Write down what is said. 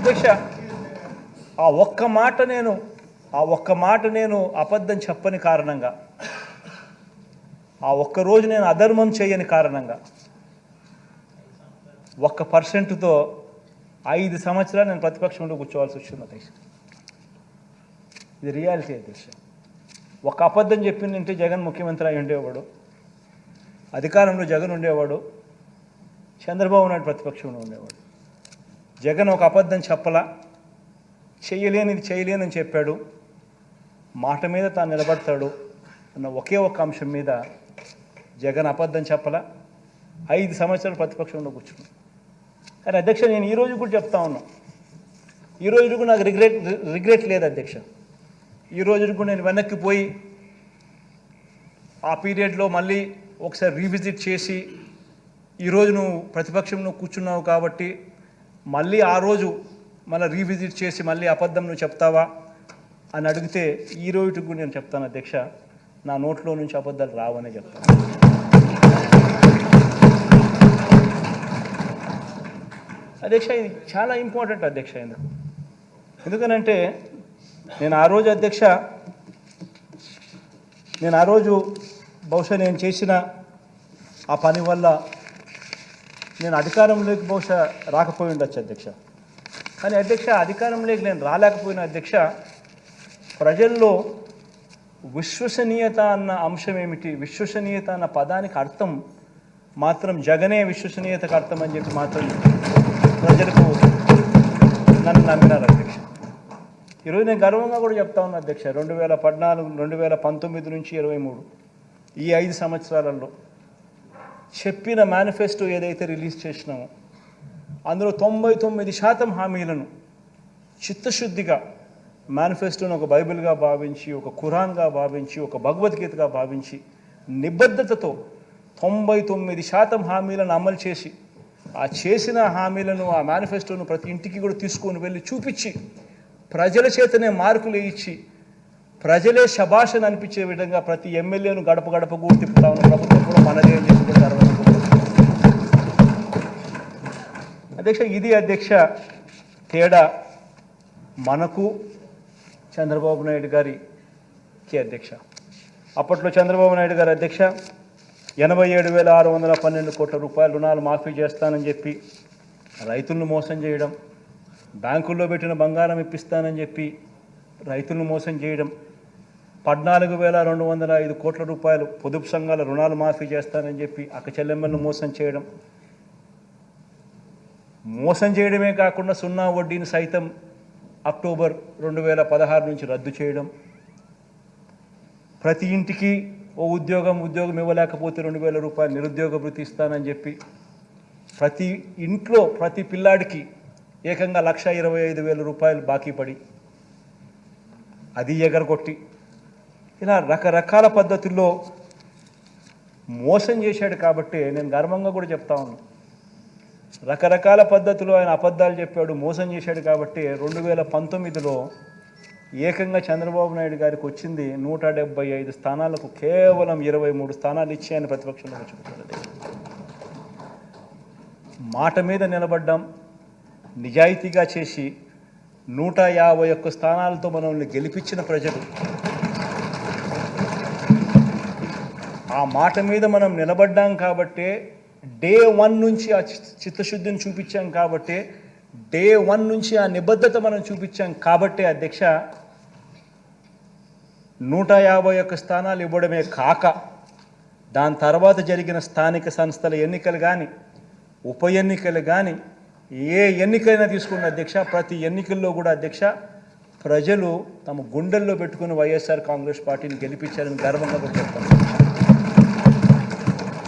అధ్యక్ష ఆ ఒక్క మాట నేను అబద్ధం చెప్పని కారణంగా, ఆ ఒక్కరోజు నేను అధర్మం చేయని కారణంగా 1%తో 5 సంవత్సరాలు నేను ప్రతిపక్షంలో కూర్చోవాల్సి వచ్చింది అధ్యక్ష. ఇది రియాలిటీ అధ్యక్ష. ఒక అబద్ధం చెప్పిందంటే జగన్ ముఖ్యమంత్రి అయి ఉండేవాడు, అధికారంలో జగన్ ఉండేవాడు, చంద్రబాబు నాయుడు ప్రతిపక్షంలో ఉండేవాడు. జగన్ ఒక అబద్ధం చెప్పలా, చేయలేనని చెప్పాడు, మాట మీద తాను నిలబడతాడు అన్న ఒకే ఒక్క అంశం మీద జగన్ అబద్ధం చెప్పలా, 5 సంవత్సరాలు ప్రతిపక్షంలో కూర్చున్నాను. కానీ అధ్యక్ష నేను ఈరోజు కూడా చెప్తా ఉన్నా, ఈరోజు కూడా నాకు రిగ్రెట్ లేదు అధ్యక్ష. ఈరోజు కూడా నేను వెనక్కి పోయి ఆ పీరియడ్లో మళ్ళీ ఒకసారి రీవిజిట్ చేసి, ఈరోజు నువ్వు ప్రతిపక్షంలో కూర్చున్నావు కాబట్టి మళ్ళీ ఆ రోజు మళ్ళీ రీవిజిట్ చేసి మళ్ళీ అబద్ధం నువ్వు చెప్తావా అని అడిగితే ఈ రోజుకు నేను చెప్తాను అధ్యక్ష, నా నోట్లో నుంచి అబద్ధాలు రావనే చెప్తాను. అధ్యక్ష ఇది చాలా ఇంపార్టెంట్ అధ్యక్ష. ఎందుకనంటే నేను ఆ రోజు బహుశా నేను చేసిన ఆ పని వల్ల నేను అధికారంలోకి బహుశా రాకపోయి ఉండొచ్చు అధ్యక్ష. కానీ అధ్యక్ష అధికారంలోకి నేను రాలేకపోయిన అధ్యక్ష, ప్రజల్లో విశ్వసనీయత అన్న అంశం ఏమిటి, విశ్వసనీయత అన్న పదానికి అర్థం మాత్రం జగనే విశ్వసనీయతకు అర్థం అని చెప్పి మాత్రం ప్రజలకు నన్ను నమ్మినారు అధ్యక్ష. ఈరోజు నేను గర్వంగా కూడా చెప్తా ఉన్నా అధ్యక్ష, 2014, 2019 నుంచి 23 ఈ 5 సంవత్సరాలలో చెప్పిన మేనిఫెస్టో ఏదైతే రిలీజ్ చేసినామో అందులో 99% హామీలను చిత్తశుద్ధిగా మేనిఫెస్టోను ఒక బైబిల్గా భావించి, ఒక ఖురాన్గా భావించి, ఒక భగవద్గీతగా భావించి నిబద్ధతతో 99% హామీలను అమలు చేసి, ఆ చేసిన హామీలను ఆ మేనిఫెస్టోను ప్రతి ఇంటికి కూడా తీసుకొని వెళ్ళి చూపించి, ప్రజల చేతనే మార్కులు ఇచ్చి, ప్రజలే శభాషను అనిపించే విధంగా ప్రతి ఎమ్మెల్యేను గడప గడప కూడా తిప్పుతా ఉన్న ప్రభుత్వం కూడా మనదే అని చెప్పి కూడా అధ్యక్ష. ఇది అధ్యక్ష తేడా మనకు చంద్రబాబు నాయుడు గారికి అధ్యక్ష. అప్పట్లో చంద్రబాబు నాయుడు గారు అధ్యక్ష 87,612 కోట్ల రూపాయల రుణాలు మాఫీ చేస్తానని చెప్పి రైతులను మోసం చేయడం, బ్యాంకుల్లో పెట్టిన బంగారం ఇప్పిస్తానని చెప్పి రైతులను మోసం చేయడం, 14,205 కోట్ల రూపాయలు పొదుపు సంఘాల రుణాలు మాఫీ చేస్తానని చెప్పి అక్క చెల్లెమ్మలను మోసం చేయడమే కాకుండా సున్నా వడ్డీని సైతం అక్టోబర్ 2016 నుంచి రద్దు చేయడం, ప్రతి ఇంటికి ఉద్యోగం ఇవ్వలేకపోతే 2,000 రూపాయలు నిరుద్యోగ భృతి ఇస్తానని చెప్పి ప్రతి ఇంట్లో ప్రతి పిల్లాడికి ఏకంగా 1,25,000 రూపాయలు బాకీ పడి అది ఎగరగొట్టి ఇలా రకరకాల పద్ధతుల్లో మోసం చేశాడు. కాబట్టి నేను గర్వంగా కూడా చెప్తా ఉన్నాను, రకరకాల పద్ధతులు ఆయన అబద్ధాలు చెప్పాడు, మోసం చేశాడు. కాబట్టి 2019లో ఏకంగా చంద్రబాబు నాయుడు గారికి వచ్చింది 175 స్థానాలకు కేవలం 23 స్థానాలు ఇచ్చి ఆయన ప్రతిపక్షంలో కూర్చుంటాడు. మాట మీద నిలబడ్డాం, నిజాయితీగా చేసి 151 స్థానాలతో మనల్ని గెలిపించిన ప్రజలు, ఆ మాట మీద మనం నిలబడ్డాం కాబట్టే డే 1 నుంచి ఆ చిత్తశుద్ధిని చూపించాం, కాబట్టి డే 1 నుంచి ఆ నిబద్ధత మనం చూపించాం. కాబట్టే అధ్యక్ష 151 స్థానాలు ఇవ్వడమే కాక దాని తర్వాత జరిగిన స్థానిక సంస్థల ఎన్నికలు కానీ, ఉప ఎన్నికలు కానీ, ఏ ఎన్నికైనా తీసుకున్న అధ్యక్ష, ప్రతి ఎన్నికల్లో కూడా అధ్యక్ష ప్రజలు తమ గుండెల్లో పెట్టుకుని వైఎస్ఆర్ కాంగ్రెస్ పార్టీని గెలిపించారని గర్వంగా చెప్తాను.